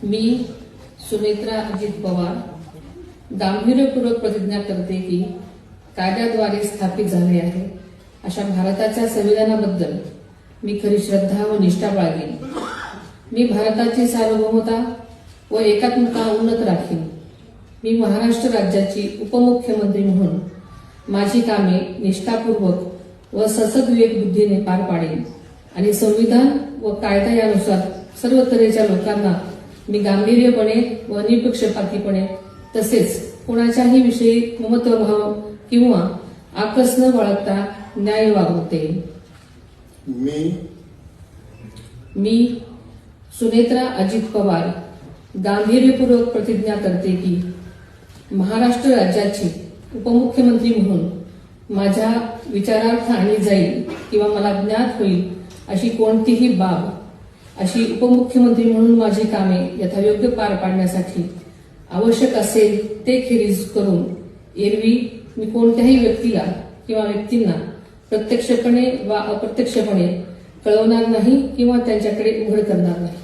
मी सुनेत्रा अजित पवार गांभीर्यपूर्वक प्रतिज्ञा करते की कायद्याद्वारे स्थापित झाले आहे अशा भारताच्या संविधानाबद्दल मी खरी श्रद्धा व निष्ठा बाळगेन। मी भारताची सार्वभौमता व एकात्मता उन्नत राखीन। मी महाराष्ट्र राज्याची उपमुख्यमंत्री म्हणून माझी कामे निष्ठापूर्वक व ससद्विवेक बुद्धीने पार पाडेन आणि संविधान व कायदा यानुसार सर्व तऱ्हेच्या लोकांना मी गांभीर्यपणे व निपक्षपातीपणे तसेच कोणाच्याही विषयी ममत्वभाव किंवा आकस न बाळगता न्याय वागवते। मी सुनेत्रा अजित पवार गांभीर्यपूर्वक प्रतिज्ञा करते की महाराष्ट्र राज्याची उपमुख्यमंत्री म्हणून माझ्या विचारार्थ आणली जाईल किंवा मला ज्ञात होईल अशी कोणतीही बाब अशी उपमुख्यमंत्री म्हणून माझी कामे यथायोग्य पार पाडण्यासाठी आवश्यक असेल ते खेरीज करून एरवी मी कोणत्याही व्यक्तीला किंवा व्यक्तींना प्रत्यक्षपणे वा अप्रत्यक्षपणे कळवणार नाही किंवा त्यांच्याकडे उघड करणार नाही।